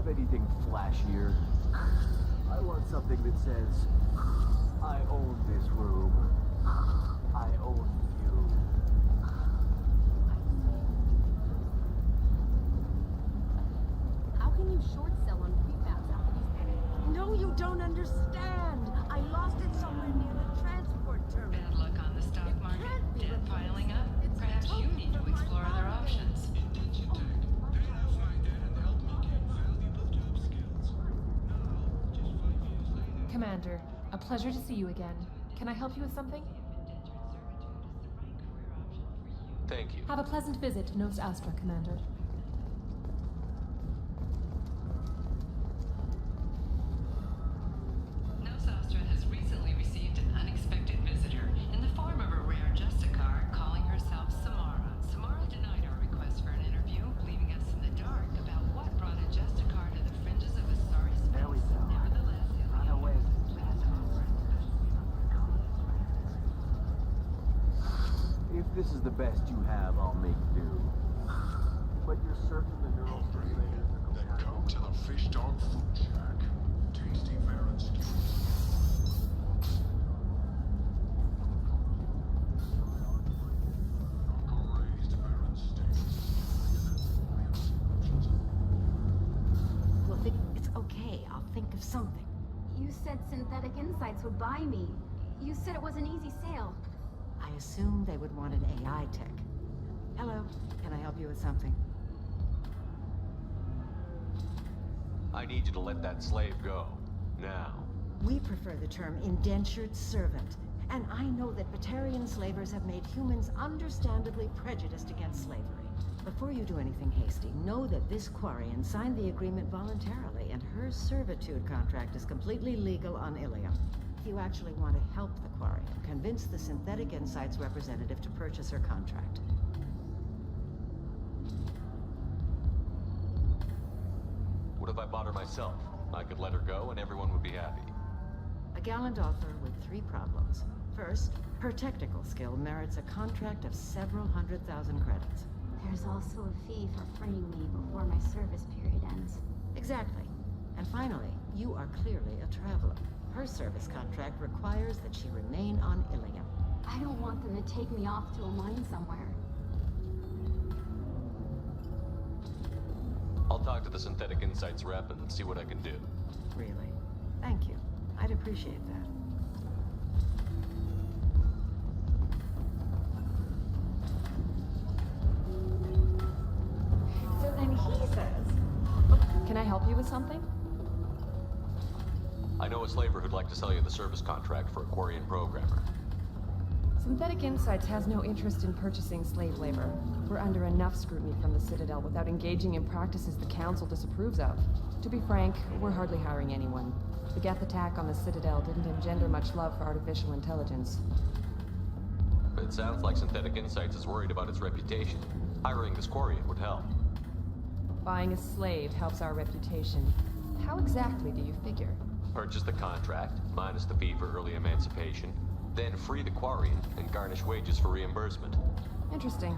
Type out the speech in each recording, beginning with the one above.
have anything flashier? I want something that says, I own this room. I own you. How can you short sell on prefabs after these? No, you don't understand. I lost it somewhere near the transport terminal. Bad luck on the stock market. Debt piling up. Perhaps you need to explore other options. Commander, a pleasure to see you again. Can I help you with something? Thank you. Have a pleasant visit to Nos Astra, Commander. Nos Astra has recently received an unexpected visitor in the form of a rare Justicar calling herself Samara. Samara denied our request for an interview, leaving us in the dark about what brought a Justicar to the fringes of a sorry space. There we go. Nevertheless, Run away. If this is the best you have, I'll make do. But you're certain the neural stimulators are Then come to the Fish Dog Food Shack. Tasty Baron stew. Raised Baron steak. Well, it's okay. I'll think of something. You said Synthetic Insights would buy me. You said it was an easy sale. I assumed they would want an AI tech. Hello, can I help you with something? I need you to let that slave go. Now. We prefer the term indentured servant. And I know that Batarian slavers have made humans understandably prejudiced against slavery. Before you do anything hasty, know that this Quarian signed the agreement voluntarily, and her servitude contract is completely legal on Ilium. If you actually want to help the Quarian, convince the Synthetic Insights representative to purchase her contract. What if I bought her myself? I could let her go and everyone would be happy. A gallant offer with 3 problems. First, her technical skill merits a contract of several 100,000 credits. There's also a fee for freeing me before my service period ends. Exactly. And finally, you are clearly a traveler. Her service contract requires that she remain on Ilium. I don't want them to take me off to a mine somewhere. I'll talk to the Synthetic Insights rep and see what I can do. Really? Thank you. I'd appreciate that. So then he says... Can I help you with something? I know a slaver who'd like to sell you the service contract for a Quarian programmer. Synthetic Insights has no interest in purchasing slave labor. We're under enough scrutiny from the Citadel without engaging in practices the Council disapproves of. To be frank, we're hardly hiring anyone. The Geth attack on the Citadel didn't engender much love for artificial intelligence. It sounds like Synthetic Insights is worried about its reputation. Hiring this Quarian would help. Buying a slave helps our reputation. How exactly do you figure? Purchase the contract, minus the fee for early emancipation, then free the Quarian and garnish wages for reimbursement. Interesting.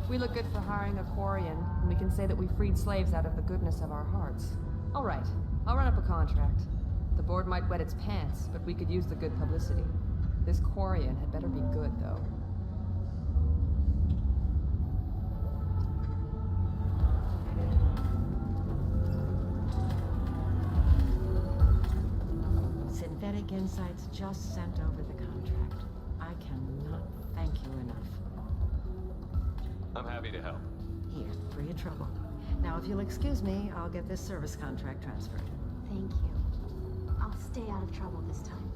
We look good for hiring a Quarian, and we can say that we freed slaves out of the goodness of our hearts. All right, I'll run up a contract. The board might wet its pants, but we could use the good publicity. This Quarian had better be good, though. Synthetic Insights just sent over the contract. I cannot thank you enough. I'm happy to help. Here, for your trouble. Now, if you'll excuse me, I'll get this service contract transferred. Thank you. I'll stay out of trouble this time.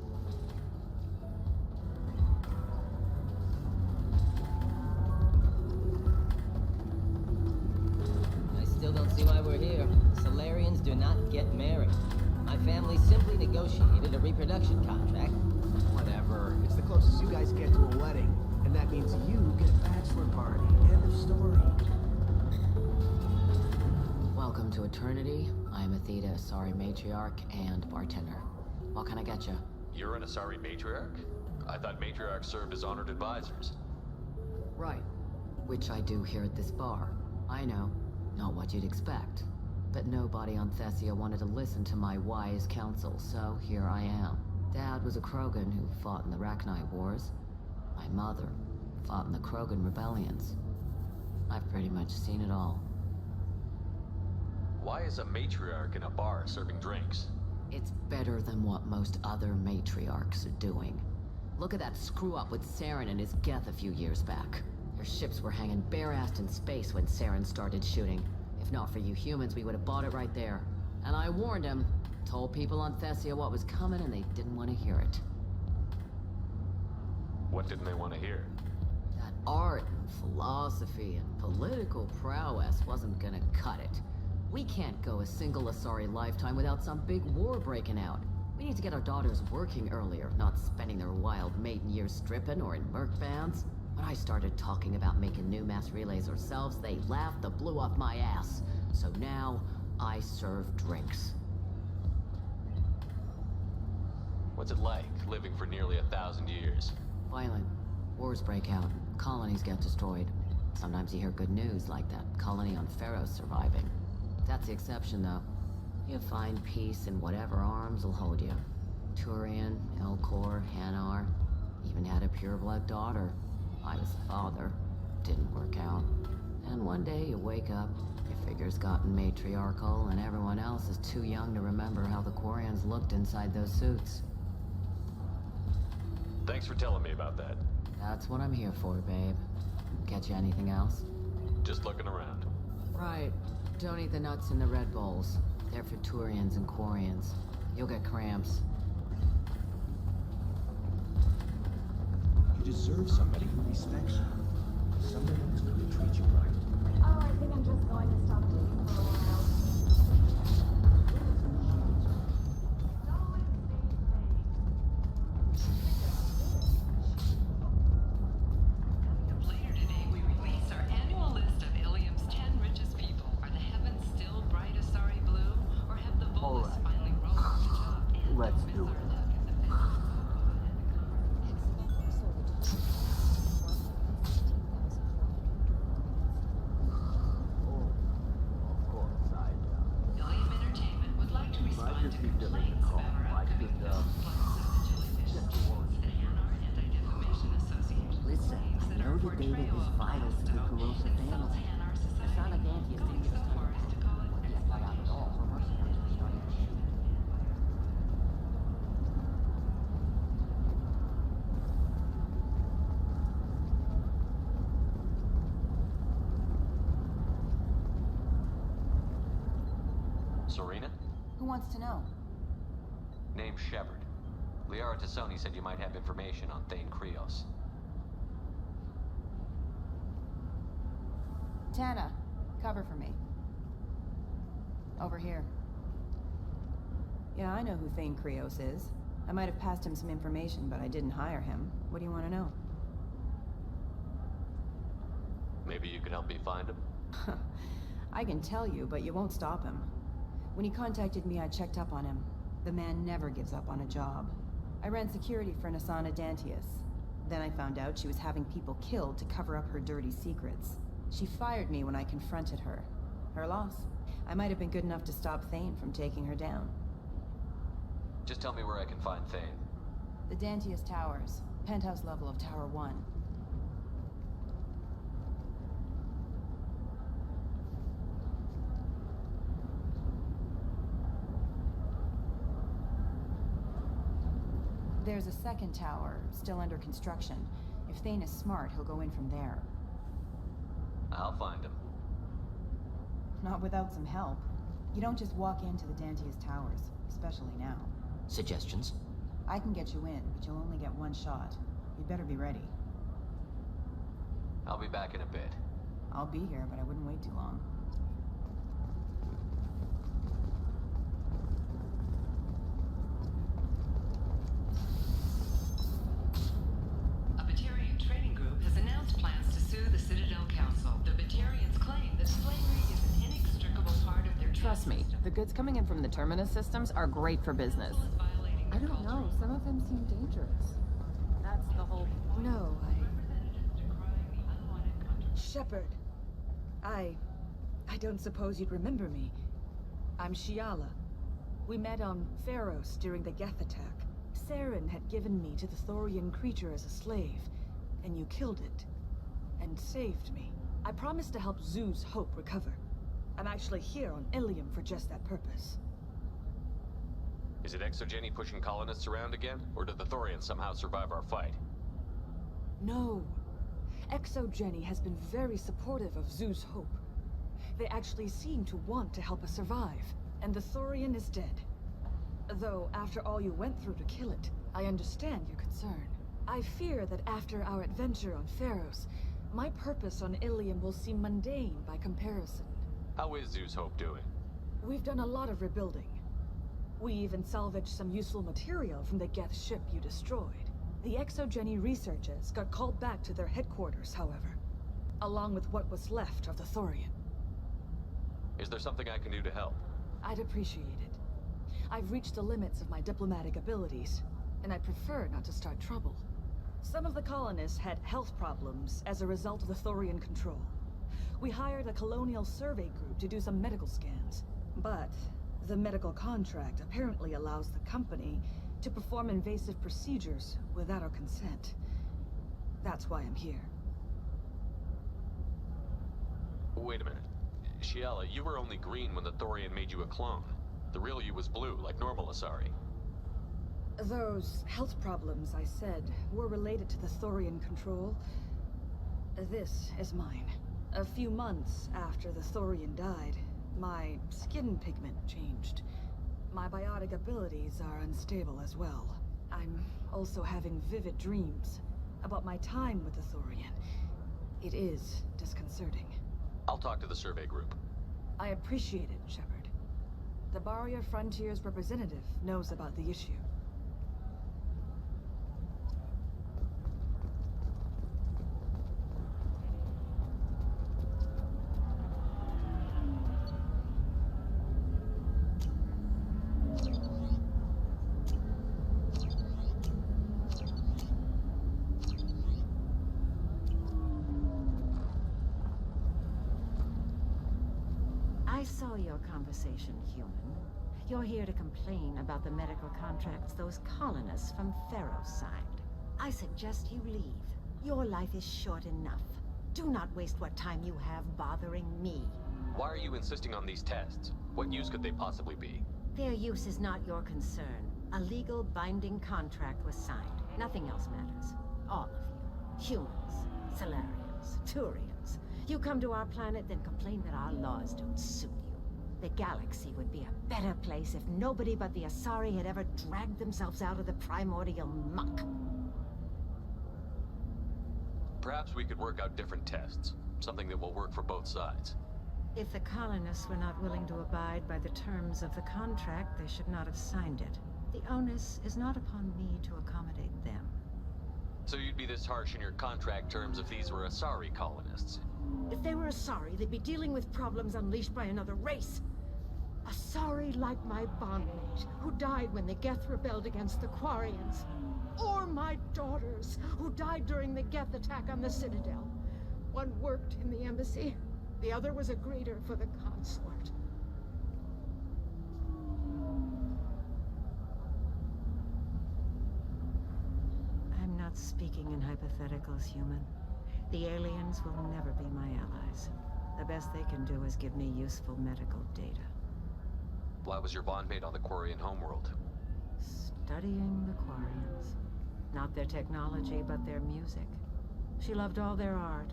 I still don't see why we're here. Solarians do not get married. My family simply negotiated a reproduction contract. Whatever. It's the closest you guys get to a wedding. And that means you get a bachelor party. End of story. Welcome to Eternity. I'm Athena, Asari matriarch and bartender. What can I get you? You're an Asari matriarch? I thought matriarchs served as honored advisors. Right. Which I do here at this bar. I know. Not what you'd expect. But nobody on Thessia wanted to listen to my wise counsel, so here I am. Dad was a Krogan who fought in the Rachni Wars. My mother fought in the Krogan rebellions. I've pretty much seen it all. Why is a matriarch in a bar serving drinks? It's better than what most other matriarchs are doing. Look at that screw-up with Saren and his Geth a few years back. Their ships were hanging bare-assed in space when Saren started shooting. If not for you humans, we would have bought it right there. And I warned him. Told people on Thessia what was coming and they didn't want to hear it. What didn't they want to hear? That art and philosophy and political prowess wasn't gonna cut it. We can't go a single Asari lifetime without some big war breaking out. We need to get our daughters working earlier, not spending their wild maiden years stripping or in merc bands. When I started talking about making new mass relays ourselves, they laughed the blue off my ass. So now, I serve drinks. What's it like, living for nearly 1,000 years? Violent. Wars break out. Colonies get destroyed. Sometimes you hear good news, like that colony on Pharaoh surviving. That's the exception, though. You find peace in whatever arms will hold you. Turian, Elcor, Hanar. Even had a pureblood daughter. I was a father. Didn't work out. And one day you wake up, your figure's gotten matriarchal, and everyone else is too young to remember how the Quarians looked inside those suits. Thanks for telling me about that. That's what I'm here for, babe. Catch you anything else? Just looking around. Right. Don't eat the nuts in the Red Bowls. They're for Turians and Quarians. You'll get cramps. You deserve somebody who respects you. Somebody who's going to treat you right. Oh, I think I'm just going to stop dating for a while. Later today, we release our annual list of Ilium's 10 richest people. Are the heavens still bright Asari blue, or have the Volus Alright. finally rolled to the top? And Let's don't miss do our it. look at the finish. Of course, Ilium Entertainment would like to respond just to be filling the complaints call. about our I upcoming could, film, Floods of the Jellyfish Institute. The Hanar Anti-Defamation Association Listen, claims that I know our the data portrayal is of vital to the Blackstone corrosive insults family. Hanar The society, son of Dante is going so far as to call it exploitation. Serena? Who wants to know? Name's Shepard. Liara Tassoni said you might have information on Thane Krios. Tana, cover for me. Over here. Yeah, I know who Thane Krios is. I might have passed him some information, but I didn't hire him. What do you want to know? Maybe you could help me find him? I can tell you, but you won't stop him. When he contacted me, I checked up on him. The man never gives up on a job. I ran security for Nasana Dantius. Then I found out she was having people killed to cover up her dirty secrets. She fired me when I confronted her. Her loss. I might have been good enough to stop Thane from taking her down. Just tell me where I can find Thane. The Dantius Towers. Penthouse level of Tower 1. There's a second tower, still under construction. If Thane is smart, he'll go in from there. I'll find him. Not without some help. You don't just walk into the Dantius Towers, especially now. Suggestions? I can get you in, but you'll only get one shot. You'd better be ready. I'll be back in a bit. I'll be here, but I wouldn't wait too long. A Batarian trading group has announced plans to sue the Citadel Council. The Batarians claim that slavery is an inextricable part of their Trust me, system. the goods coming in from the Terminus systems are great for business. Violating I their don't know, cultural some of them seem dangerous. That's the whole... No, representatives decrying the unwanted controversy. Shepard. I don't suppose you'd remember me. I'm Shiala. We met on Pharos during the Geth attack. Saren had given me to the Thorian creature as a slave, and you killed it. And saved me. I promised to help Zoo's Hope recover. I'm actually here on Ilium for just that purpose. Is it Exogeny pushing colonists around again? Or did the Thorians somehow survive our fight? No. Exogeny has been very supportive of Zoo's Hope. They actually seem to want to help us survive, and the Thorian is dead. Though, after all you went through to kill it, I understand your concern. I fear that after our adventure on Pharos, my purpose on Ilium will seem mundane by comparison. How is Zoo's Hope doing? We've done a lot of rebuilding. We even salvaged some useful material from the Geth ship you destroyed. The Exogeny researchers got called back to their headquarters, however, along with what was left of the Thorian. Is there something I can do to help? I'd appreciate it. I've reached the limits of my diplomatic abilities, and I prefer not to start trouble. Some of the colonists had health problems as a result of the Thorian control. We hired a colonial survey group to do some medical scans, but the medical contract apparently allows the company to perform invasive procedures without our consent. That's why I'm here. Wait a minute. Shiala, you were only green when the Thorian made you a clone. The real you was blue, like normal Asari. Those health problems I said were related to the Thorian control. This is mine. A few months after the Thorian died, my skin pigment changed. My biotic abilities are unstable as well. I'm also having vivid dreams about my time with the Thorian. It is disconcerting. I'll talk to the survey group. I appreciate it, Shepard. The Barrier Frontiers representative knows about the issue. I saw your conversation, human. You're here to complain about the medical contracts those colonists from Pharos signed. I suggest you leave. Your life is short enough. Do not waste what time you have bothering me. Why are you insisting on these tests? What use could they possibly be? Their use is not your concern. A legal binding contract was signed. Nothing else matters. All of you. Humans, Solarians, Turians. You come to our planet, then complain that our laws don't suit you. The galaxy would be a better place if nobody but the Asari had ever dragged themselves out of the primordial muck. Perhaps we could work out different tests. Something that will work for both sides. If the colonists were not willing to abide by the terms of the contract, they should not have signed it. The onus is not upon me to accommodate them. So you'd be this harsh in your contract terms if these were Asari colonists? If they were Asari, they'd be dealing with problems unleashed by another race. Asari like my bondmate, who died when the Geth rebelled against the Quarians. Or my daughters, who died during the Geth attack on the Citadel. One worked in the embassy, the other was a greeter for the consort. I'm not speaking in hypotheticals, human. The aliens will never be my allies. The best they can do is give me useful medical data. Why was your bondmate on the Quarian homeworld? Studying the Quarians. Not their technology, but their music. She loved all their art.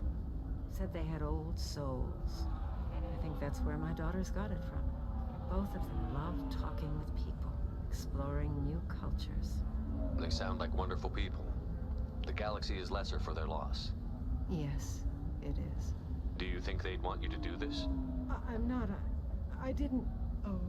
Said they had old souls. I think that's where my daughters got it from. Both of them loved talking with people, exploring new cultures. They sound like wonderful people. The galaxy is lesser for their loss. Yes, it is. Do you think they'd want you to do this? I'm not I didn't... Oh...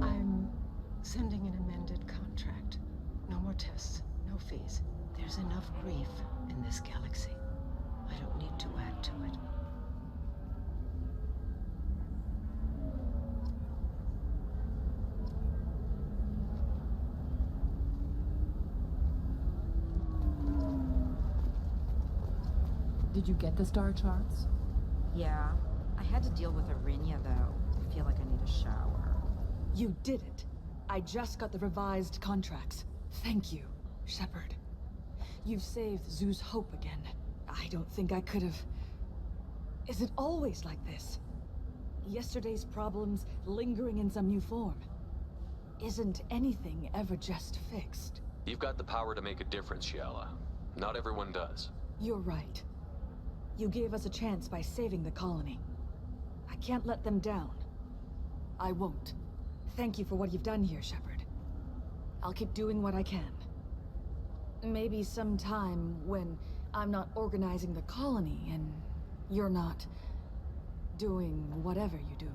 I'm sending an amended contract. No more tests, no fees. There's enough grief in this galaxy. I don't need to add to it. Did you get the star charts? Yeah. I had to deal with Arinya, though. I feel like I need a shower. You did it. I just got the revised contracts. Thank you, Shepard. You've saved Zoo's hope again. I don't think I could have... Is it always like this? Yesterday's problems lingering in some new form. Isn't anything ever just fixed? You've got the power to make a difference, Shiala. Not everyone does. You're right. You gave us a chance by saving the colony. I can't let them down. I won't. Thank you for what you've done here, Shepard. I'll keep doing what I can. Maybe sometime when I'm not organizing the colony and you're not doing whatever you do.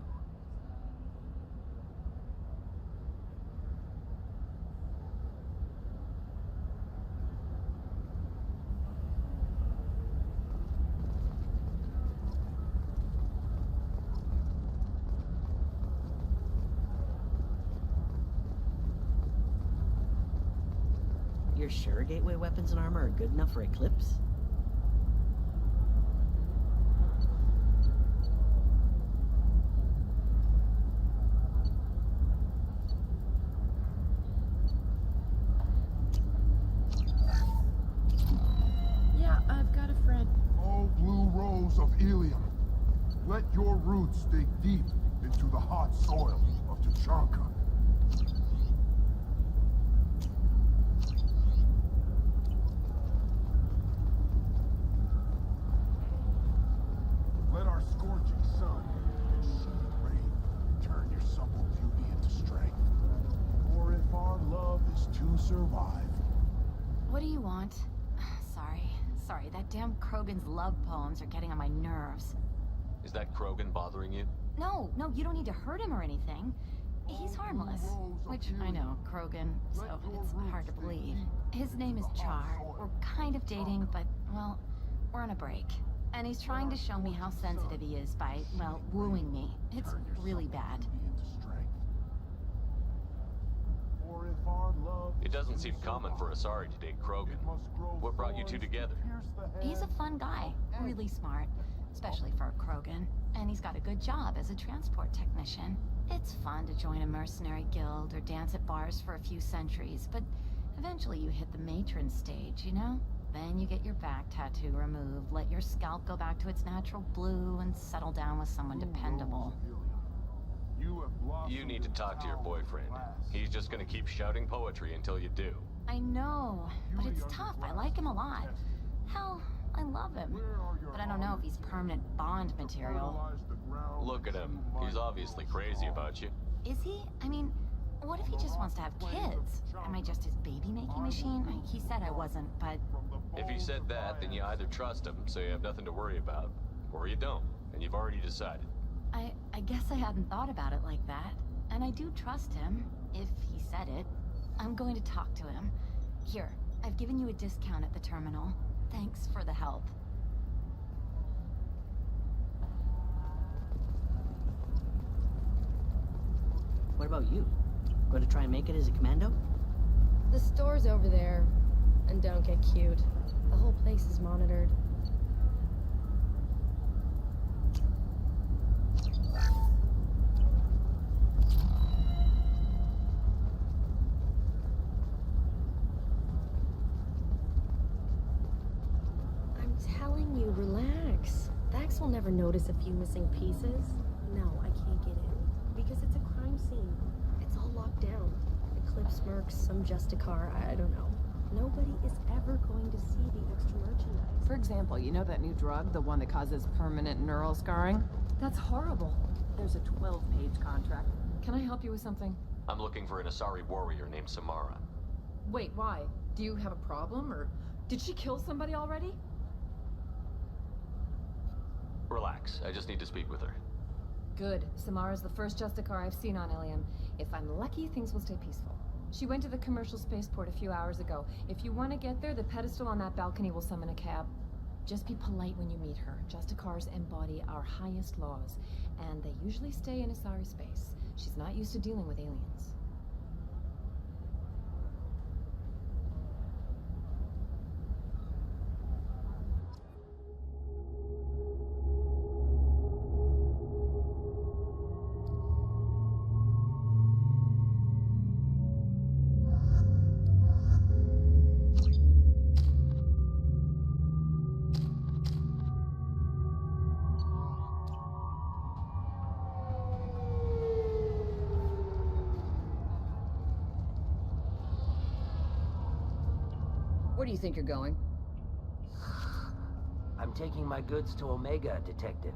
You're sure gateway weapons and armor are good enough for Eclipse? Yeah, I've got a friend. Oh, blue rose of Ilium, let your roots dig deep into the hot soil of Tuchanka. Let our scorching sun and sheeting rain turn your supple beauty into strength. For if our love is to survive, What do you want? Sorry, that damn Krogan's love poems are getting on my nerves. Is that Krogan bothering you? No, you don't need to hurt him or anything. He's harmless. Which, I know, Krogan, so it's hard to believe. His name is Char. We're kind of dating, but, well, we're on a break. And he's trying to show me how sensitive he is by, well, wooing me. It's really bad. It doesn't seem common for Asari to date Krogan. What brought you two together? He's a fun guy, really smart, especially for a Krogan. And he's got a good job as a transport technician. It's fun to join a mercenary guild or dance at bars for a few centuries, but eventually you hit the matron stage, you know? Then you get your back tattoo removed, let your scalp go back to its natural blue, and settle down with someone dependable. You need to talk to your boyfriend. He's just gonna keep shouting poetry until you do. I know, but it's tough. I like him a lot. Hell, I love him. But I don't know if he's permanent Bond material. Look at him. He's obviously crazy about you. Is he? I mean, what if he just wants to have kids? Am I just his baby-making machine? He said I wasn't, but... If he said that, then you either trust him, so you have nothing to worry about, or you don't, and you've already decided. I guess I hadn't thought about it like that. And I do trust him, if he said it. I'm going to talk to him. Here, I've given you a discount at the terminal. Thanks for the help. What about you? Going to try and make it as a commando? The store's over there. And don't get cute. The whole place is monitored. I'm telling you, relax. Vax will never notice a few missing pieces. No, I can't get in. Because it's a crime scene. It's all locked down. Eclipse mercs, some Justicar, I don't know. Nobody is ever going to see the extra merchandise. For example, you know that new drug, the one that causes permanent neural scarring? That's horrible. There's a 12-page contract. Can I help you with something? I'm looking for an Asari warrior named Samara. Wait, why? Do you have a problem, or did she kill somebody already? Relax, I just need to speak with her. Good. Samara's the first Justicar I've seen on Ilium. If I'm lucky, things will stay peaceful. She went to the commercial spaceport a few hours ago. If you want to get there, the pedestal on that balcony will summon a cab. Just be polite when you meet her. Justicars embody our highest laws, and they usually stay in Asari space. She's not used to dealing with aliens. Where do you think you're going? I'm taking my goods to Omega, Detective.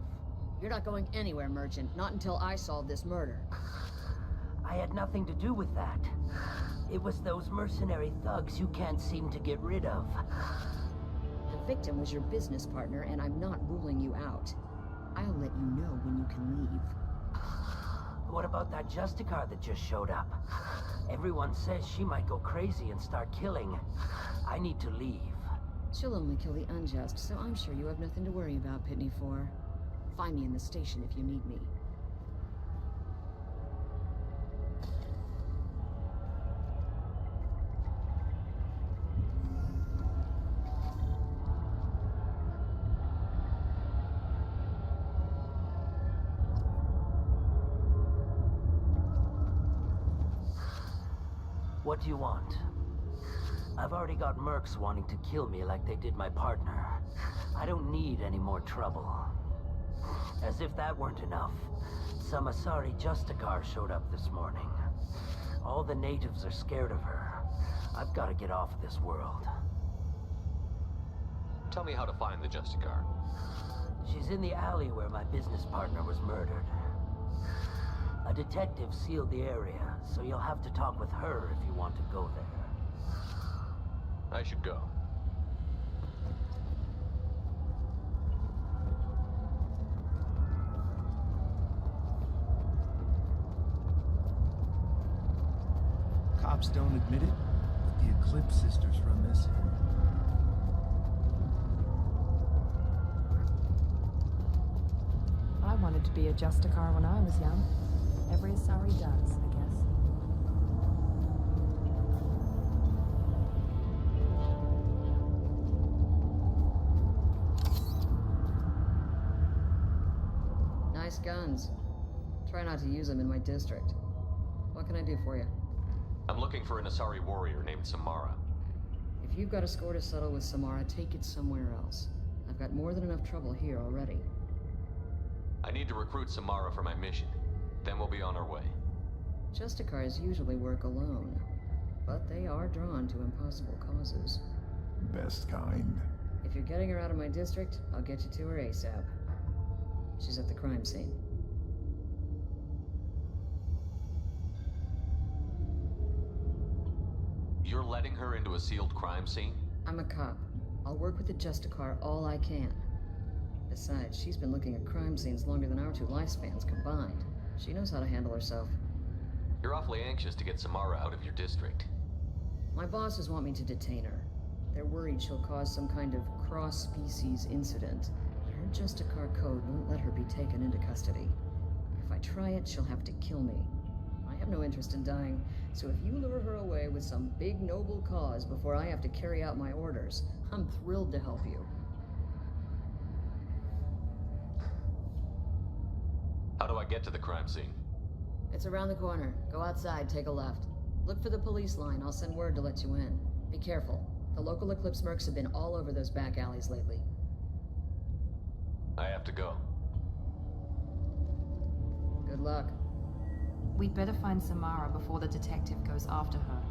You're not going anywhere, Merchant. Not until I solve this murder. I had nothing to do with that. It was those mercenary thugs you can't seem to get rid of. The victim was your business partner, and I'm not ruling you out. I'll let you know when you can leave. What about that Justicar that just showed up? Everyone says she might go crazy and start killing. I need to leave. She'll only kill the unjust, so I'm sure you have nothing to worry about, Pitney 4. Find me in the station if you need me. What do you want? I've already got mercs wanting to kill me like they did my partner. I don't need any more trouble. As if that weren't enough, some Asari Justicar showed up this morning. All the natives are scared of her. I've got to get off of this world. Tell me how to find the Justicar. She's in the alley where my business partner was murdered. A detective sealed the area, so you'll have to talk with her if you want to go there. I should go. Cops don't admit it, but the Eclipse sisters run this here. I wanted to be a Justicar when I was young. Every Asari does, I guess. Nice guns. Try not to use them in my district. What can I do for you? I'm looking for an Asari warrior named Samara. If you've got a score to settle with Samara, take it somewhere else. I've got more than enough trouble here already. I need to recruit Samara for my mission. Then we'll be on our way. Justicars usually work alone, but they are drawn to impossible causes. Best kind. If you're getting her out of my district, I'll get you to her ASAP. She's at the crime scene. You're letting her into a sealed crime scene? I'm a cop. I'll work with the Justicar all I can. Besides, she's been looking at crime scenes longer than our two lifespans combined. She knows how to handle herself. You're awfully anxious to get Samara out of your district. My bosses want me to detain her. They're worried she'll cause some kind of cross-species incident. Her Justicar code won't let her be taken into custody. If I try it, she'll have to kill me. I have no interest in dying, so if you lure her away with some big noble cause before I have to carry out my orders, I'm thrilled to help you. How do I get to the crime scene? It's around the corner. Go outside, take a left. Look for the police line. I'll send word to let you in. Be careful. The local Eclipse mercs have been all over those back alleys lately. I have to go. Good luck. We'd better find Samara before the detective goes after her.